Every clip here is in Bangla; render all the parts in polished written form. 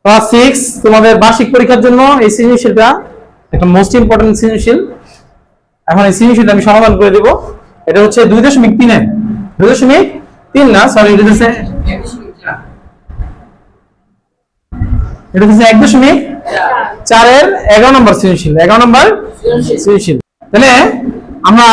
ক্লাস 6 তোমাদের বার্ষিক পরীক্ষার জন্য এই সৃজনশীলটা একটা মোস্ট ইম্পর্টেন্ট সৃজনশীল। এখন এই সৃজনশীলটা আমি সমাধান করে দেব। এটা হচ্ছে 2.3 এর 2.3 না, সরি, এটা হচ্ছে 1.4 এর 11 নম্বর সৃজনশীল। 11 নম্বর সৃজনশীল। তাহলে আমরা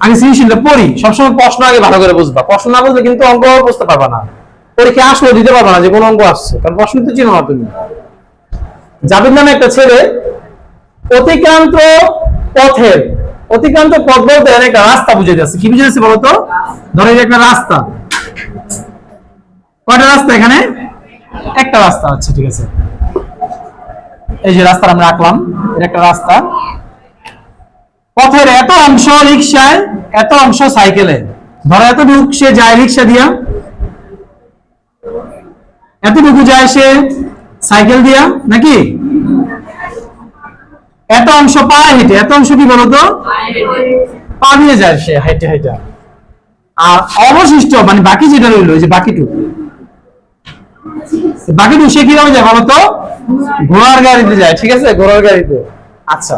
আগে সৃজনশীলটা পড়ি। সবসময় প্রশ্ন আগে ভালো করে বুঝবা, প্রশ্ন না বুঝলে কিন্তু অঙ্ক বুঝতে পারবা না, পরীক্ষা আসলে দিতে পারবা না যে কোন অঙ্ক আসছে, কারণ প্রশ্ন তো চিনো না তুমি। জাবির নামে একটা ছেলে অতিক্রান্ত পথ বলতে একটা রাস্তা বুঝে যাচ্ছে। কি বুঝে যাচ্ছে বলতো? ধরো এই একটা রাস্তা, কয়টা রাস্তা এখানে? একটা রাস্তা। আচ্ছা ঠিক আছে, এই যে রাস্তা আমরা আঁকলাম, এটা একটা রাস্তা। পথের এত অংশ রিকশায়, এত অংশ সাইকেলে। ধরো এতটুকু সে যায় রিকশা দিয়া, এতটুকু যায় সে সাইকেল দিয়া, নাকি? এত অংশ পায়ে হেঁটে। এত অংশ কি বলতো? পা দিয়ে যায় সে হেঁটে হেঁটে। আর অবশিষ্ট মানে বাকি যেটা রইলো, যে বাকিটুকু সে কিভাবে যায় বলতো? ঘোড়ার গাড়িতে যায়। ঠিক আছে, ঘোড়ার গাড়িতে। আচ্ছা,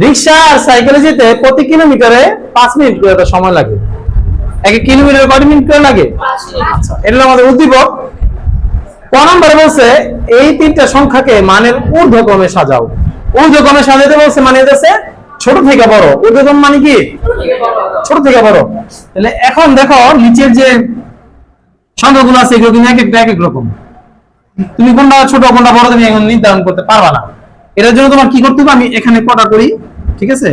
রিকশা আর সাইকেলে যেতে প্রতি কিলোমিটারে 5 মিনিট করে সময় লাগে। 1 কিলোমিটারে কত মিনিট করে লাগে? আচ্ছা, এটা আমাদের উদ্দীপক। ক নম্বরে বলছে এই তিনটা সংখ্যাকে মানের ঊর্ধ্বক্রমে সাজাও। ঊর্ধ্বক্রমে সাজাতে বলছে, মানে হচ্ছে ছোট থেকে বড়। ঊর্ধ্বক্রম মানে কি? ছোট থেকে বড়। তাহলে এখন দেখো নিচের যে সংখ্যাগুলো আছে এগুলো কিন্তু এক এক রকম। তুমি কোনটা ছোট কোনটা বড় তুমি এখন নির্ধারণ করতে পারবা না। এটার জন্য তোমার কি করতে হবে, আমি এখানে কটা করি। ঠিক আছে,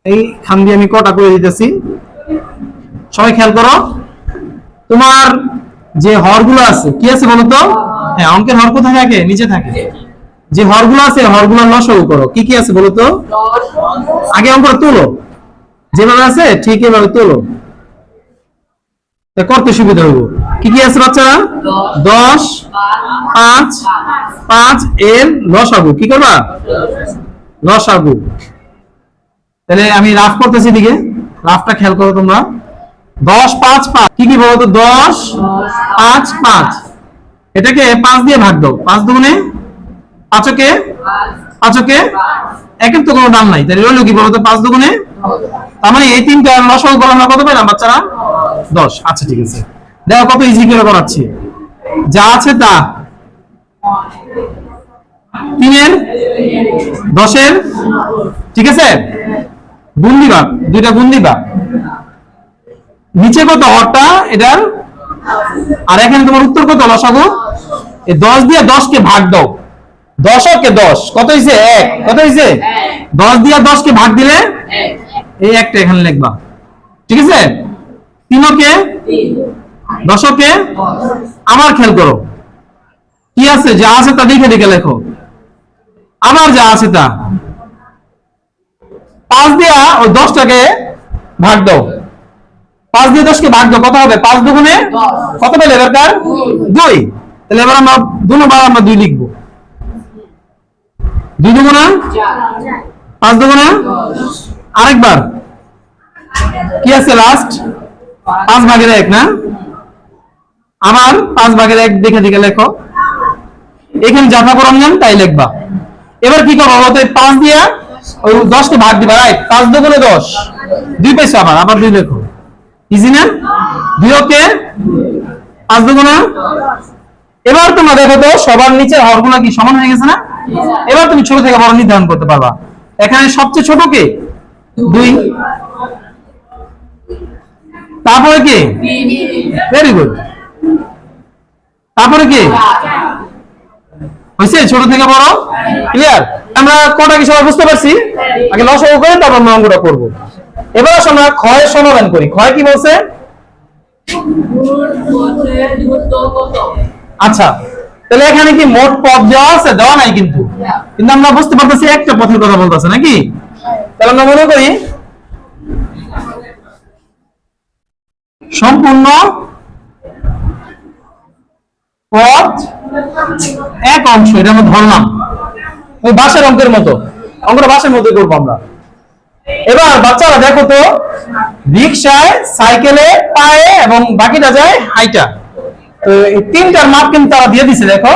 এই খান দিয়ে আমি কটা করে দিতেছি। সবাই খেয়াল করো, তোমার যে হরগুলো আছে কি আছে বলতো? হ্যাঁ, অঙ্কের হর কোথায় থাকে? নিচে থাকে। যে হরগুলো আছে হরগুলো লসাগু করো। কি কি আছে বলতো? আগে অঙ্ক তোলো, যেভাবে আছে ঠিক এভাবে তোলো, করতে সুবিধা হইব। কি কি আছে বাচ্চারা? 10, 5, 5 এর লসাগু। কি করবা? লসাগু। তাহলে আমি রাফ করতেছি, দিকে রাফটা খেয়াল করো তোমরা। 10, 5, 5 কি কি বলতো? 10, 5, 5 এটাকে 5 দিয়ে ভাগ দাও। 5 দুগুণে 5কে 1-এর তো কোনো দাম নাই, তাহলে রইল কি বলতো? 5 দুগুণে। তার মানে এই তিনটা লসাগু করলে আমরা কত পেলাম বাচ্চারা? 10। আচ্ছা ঠিক আছে, দেখো কত ইজি করে করাচ্ছি। যা আছে তা 3-এর 10-এর, ঠিক আছে, গুণ দিবা, দুইটা গুণ দিবা। নিচে কত? হরটা এটার। আর এখানে তোমার উত্তর কত? লসাগু। এই 10 দিয়ে 10কে ভাগ দাও। 10কে 10 কত হইছে? 1। কত হইছে? 10 দিয়ে 10কে ভাগ দিলে এই একটা এখানে লিখবা। ঠিক আছে, 3কে 10কে। আবার খেয়াল করো কি আছে, যা আছে তা দেখে দেখে লেখো। আবার যা আছে তা 5 দিয়ে ওই 10টাকে ভাগ দাও। 5 দিয়ে 10কে ভাগ দাও, কত হবে? 5 দুগুণে কত পেলে এবারকার? 2। তাহলে এবার আমরা দুবার আমরা 2 লিখবো। 2 দুগুণে 5 দুগুণে আরেকবার কি আছে লাস্ট? 5 ভাগের 1 না? আবার 5 ভাগের 1 দেখে দেখে লেখো। এখানে যথা করণীয় তাই লিখবা। এবার কি করবো বলতো? 5 দিয়ে ওই 10কে ভাগ দিবা, রাইট? 5 দুগুণে 10, 2 পেয়েছো। আবার 2 লেখো। ইজি না? 2কে 5 দুগুণে। এবার তোমরা দেখো তো সবার নিচে হরগুলো কি সমান হয়ে গেছে না? এবার তুমি ছোট থেকে বড় নির্ধারণ করতে পারবা। এখানে সবচেয়ে ছোট কে? 2। তারপরে কে? Very good. তারপরে কে? হয়েছে ছোট থেকে বড়। ক্লিয়ার? আমরা কটা কি সবাই বুঝতে পারছি? আগে লসাগু করে তারপর আমরা অঙ্কটা করবো। এবার আসলে আমরা ক্ষয়ের সমাধান করি। ক্ষয় কি বলছে? আচ্ছা, তাহলে এখানে কি মোট পথ দেওয়া আছে? দেওয়া নাই কিন্তু, কিন্তু আমরা বুঝতে পারতেছি একটা পথের কথা বলতেছে নাকি? তাহলে আমরা মনে করি সম্পূর্ণ পথ এক অংশ, এটা আমরা ধরলাম। ওই ভাষার অঙ্কের মতো, অঙ্কটা ভাষার মতো করবো আমরা। এবার বাচ্চারা দেখো তো, রিকশায়, সাইকেলে, পায়ে এবং বাকিটা যায় হাইটা। তো এই তিনটার মাপ কিন্তু তারা দিয়ে দিছে, দেখো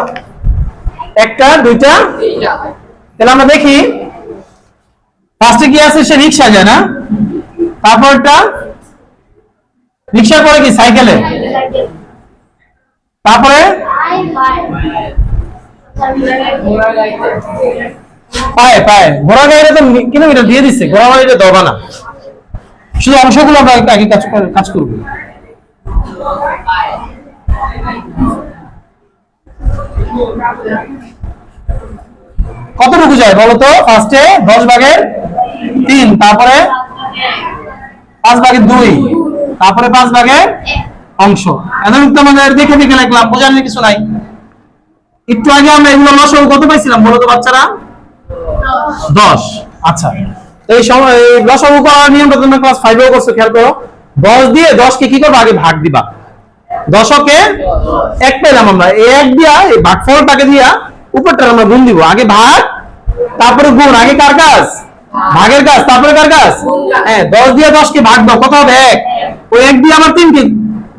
একটা দুইটা। তাহলে আমরা দেখি ফার্স্টে কি আছে, সে রিক্সা যায় না, তারপরটা রিক্সার পরে কি সাইকেলে, তারপরে পায়ে পায়ে ঘোড়া গাড়িটা তো কিলোমিটার দিয়ে দিচ্ছে, ঘোড়া গাড়িটা দবা না, শুধু অংশগুলো আমরা আগে কাজ করবো। কতটুকু যায় বলো তো? ফার্স্টে 10/3, তারপরে 5/2, তারপরে 5/1 অংশ। এখন তোমাদের দেখে দেখে লিখলাম, বোঝানোর কিছু নাই। একটু আগে আমরা এগুলো লসাগু কত পাইছিলাম বলো তো বাচ্চারা? 10। আচ্ছা, এই সময় এই লসাগু করার নিয়মটা তোমরা ক্লাস 5 এও করছো, খেয়াল করো। 10 দিয়ে 10 কে কি করবে, আগে ভাগ দিবা। 10কে 1 পেলাম আমরা, এই 1 দিয়া এই ভাগফলটাকে দিয়া উপরটা আমরা গুণ দিব। আগে ভাগ তারপরে গুণ, আগে কার কাজ? ভাগের কাজ, তারপরে কার কাজ? হ্যাঁ, 10 দিয়ে 10 কে ভাগ দাও, কত হবে? 1। ওই 1 দিয়ে আমার 3 কে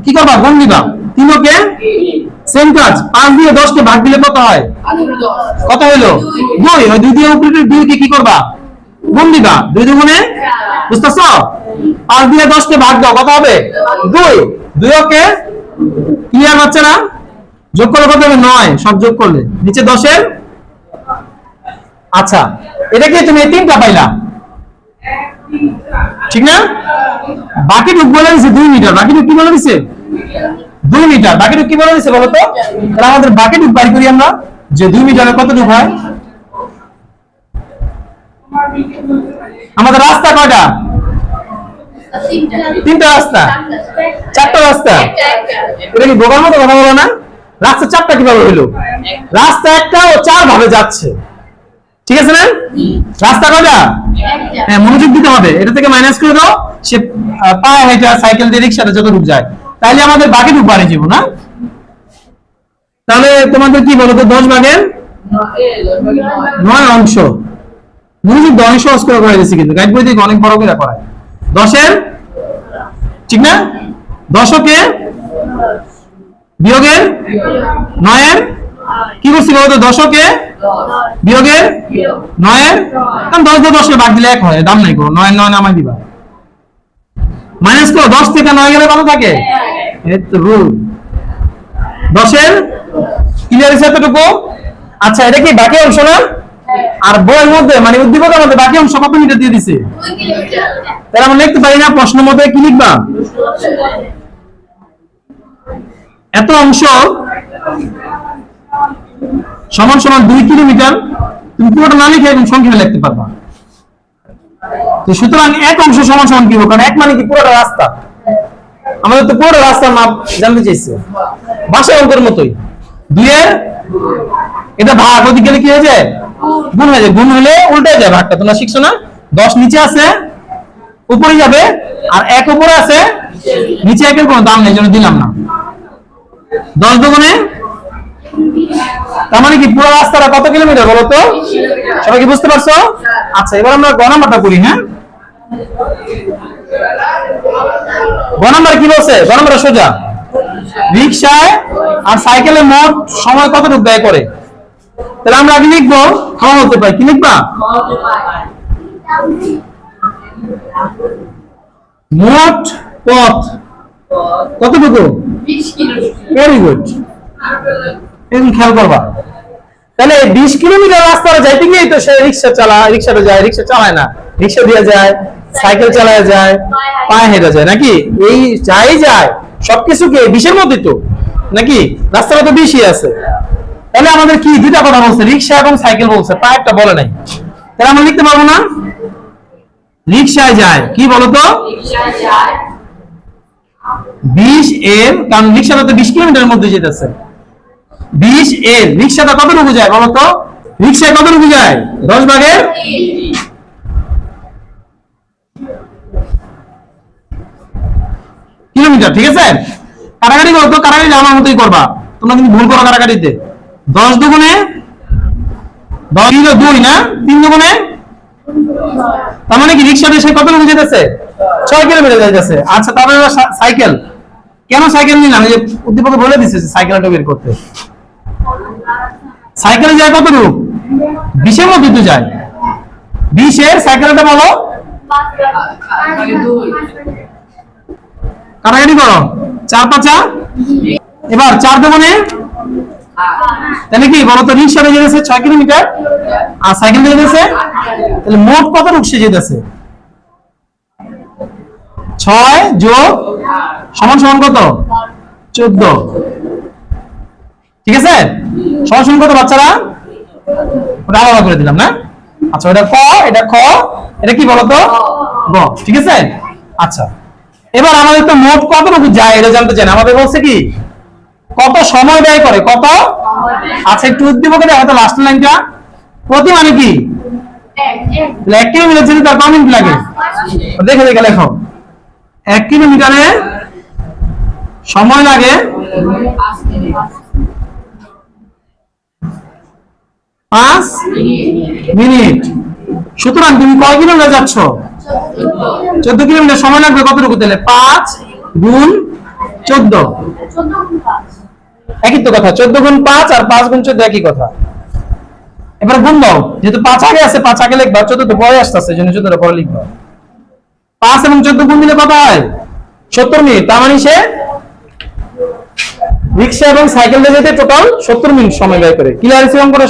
কি করবা, গুণ দিবা। 3 কে সেম কাজ। 5 দিয়ে 10 কে ভাগ দিলে কত হয়? কত হইলো? 2। ওই 2 দিয়ে উপরে 2 কে কি করবা, গুণ দিবা। 2 দুগুণে, বুঝতেছো? 5 দিয়ে 10 কে ভাগ দাও, কত হবে? 2। 2 কে ক্লিয়ার বাচ্চারা? যোগ করলে কত হবে? 9। সব যোগ করলে নিচে 10 এর। আচ্ছা, এটা কি তুমি 3টা পাইলা, ঠিক না? বাকিটুক বলে দিছে 2 মিটার। বাকিটুক কি বলে দিছে? 2 মিটার। বাকিটুক কি বলে দিছে বলো তো? তাহলে আমাদের বাকিটুক বাই করি আমরা, যে 2 মিটারে কতটুক হয়। আমাদের রাস্তা কয়টা? 3টা রাস্তা, 4টা রাস্তা। এটা কি বোকার মতো কথা বলো না? রাস্তা 4টা কিভাবে হইলো? রাস্তা একটা ও 4 ভাবে যাচ্ছে, ঠিক আছে না? রাস্তা কয়টা? হ্যাঁ, মনোযোগ দিতে হবে। এটা থেকে মাইনাস করে দাও, সে পায়ে হেঁটে সাইকেল দিয়ে রিক্সাতে যতটুকু যায়, তাইলে আমাদের বাকিটুকু বাড়ি যাব না? তাহলে তোমাদের কি বলো তো, 10/9 অংশ। মনোযোগ দিয়ে, অনেক সহজ করে করে দিচ্ছি, কিন্তু গাইড বই থেকে অনেক বড় করে করায়। 10 এর, ঠিক না? 10কে বিয়োগের 9 এর কি করছি বলতো? 10কে বিয়োগের 9 এর, কারণ 10 দিয়ে 10 কে ভাগ দিলে 1 হয়, দাম নাই কোনো। 9 9 নামাই দিবা, মাইনাস করো। 10 থেকে 9 গেলে কত থাকে? এই তো রুল। 10 এর ক্লিয়ার আছে এতটুকু? আচ্ছা, এটা কি বাকি অংশ না? আর বইয়ের মধ্যে মানে উদ্দীপকের মধ্যে বাকি অংশ কত মিটার দিয়ে দিছে? 2 কিলোমিটার। তাহলে আমরা লিখতে পারি না প্রশ্ন মধ্যে কি লিখবা? এত অংশ সমান সমান 2 কিলোমিটার। তুমি পুরোটা না লিখে এবং সংখ্যা লিখতে পারবা। তো সুতরাং 1 অংশ সমান সমান কি হবে? কারণ 1 মানে কি পুরোটা রাস্তা। আমাদের তো পুরো রাস্তার মাপ জানতে চাইছে, ভাষা অঙ্কের মতোই। 2 এর এটা ভাগ, ওদিকে গেলে কি হয়ে যায়? গুণ হয়ে যায়। গুণ হলে উল্টে যায় ভাগটা, তোমরা শিখছো না? 10 নিচে আছে, উপরে যাবে, আর 1 উপরে আছে, নিচে 1-এর কোনো দাম নেই, জন্য দিলাম না। 10 দুগুণে, তার মানে কি পুরো রাস্তাটা কত কিলোমিটার বলো তো? সবাই কি বুঝতে পারছো? আচ্ছা, এবার আমরা গ নাম্বারটা করি। হ্যাঁ, গ নাম্বার কি বলছে? গ নাম্বারটা সোজা। রিকশায় আর সাইকেলে মোট সময় কতটুকু ব্যয় করে? তাহলে আমরা আগে লিখবো খাওয়া হতে পাই। কি লিখবা? মোট পথ কতটুকু? 20 কিলোমিটার। ভেরি গুড, এখন খেয়াল করবা। তাহলে 20 কিলোমিটার রাস্তা যাইতে গিয়ে তো সে রিক্সা চালায়, রিক্সাটা যায়, রিক্সা চালায় না, রিক্সা দিয়ে যায়, সাইকেল চালায় যায়, পায়ে হেঁটে যায়, নাকি? এই যাই যায় সবকিছু কি 20-এর মধ্যে তো, নাকি? রাস্তাটা তো 20-ই আছে। তাহলে আমাদের কি দুইটা কথা বলছে, রিক্সা এবং সাইকেল বলছে, পায়েরটা বলে নাই। তাহলে আমরা লিখতে পারবো না? রিক্সায় যায়, কি বলতো? 20 এর, কারণ রিক্সাটা তো 20 কিলোমিটারের মধ্যে যেতেছে। 20 এর রিক্সাটা কতটুকু যায় বলতো? রিক্সায় কতটুকু যায়? 10/3 কিলোমিটার, ঠিক আছে? কাটাকাটি করতো, কাটাকাটি আমার মতোই করবা, তোমরা কিন্তু ভুল করো কাটাকাটিতে। 10 দুগুণে 10 কিলো 2 না, 3 দুগুণে, তার মানে কি রিক্সাতে সে কতটুকু যেতেছে? 6 কিলোমিটার যাইতেছে। আচ্ছা, তারপরে সাইকেল কেন সাইকেল নিলাম? এই যে উদ্দীপক বলে দিচ্ছে যে সাইকেলটা বের করতে। সাইকেলে যায় কত দূর? 20 এর মধ্যে তো যায়। 20 এর সাইকেলটা বলো। কাটাকাটি করো। 4 5 এবার 4 দুগুণে তাহলে কি বলো তো? রিক্সা বেজে গেছে 6 কিলোমিটার আর সাইকেল বেজে গেছে, তাহলে মোট কত রুকসে যেতেছে? 6 যোগ সমান সমান কত? 14। ঠিক আছে, সমান সমান কত বাচ্চারা? ওটা আলাদা করে দিলাম না? আচ্ছা, এটা ক, এটা খ, এটা কি বলতো? গ। ঠিক আছে। আচ্ছা, এবার আমাদের তো মোট কতটুকু যায় এটা জানতে চাই। আমাদের বলছে কি কত সময় ব্যয় করে, কত? আচ্ছা, একটু উদ্দীপকে দেখো তো লাস্ট লাইনটা। প্রতি মানে কি? 1 কিলোমিটার যেতে তার কত মিনিট লাগে? দেখে দেখে লেখো। 1 কিলোমিটারে সময় লাগে 5 মিনিট। সুতরাং তুমি কয় কিলোমিটার যাচ্ছ? 14 কিলোমিটার। সময় লাগবে কতটুকু? তাহলে 5 গুণ 14। একই তো কথা। 14 গুণ 5 আর 5 গুণ 14 একই কথা। এবার গুণ দাও, যেহেতু 5 আগে আছে 5 আগে লিখবা, 14 তো পরে আসতেছে, এই জন্য 14 পরে লিখবা। 5 এবং 14 গুণ দিলে কত হয়? 70 মিনিট। তার মানে সে রিক্সা এবং সাইকেল দিয়ে যেতে টোটাল 70 মিনিট সময় ব্যয় করে। ক্লিয়ার? করে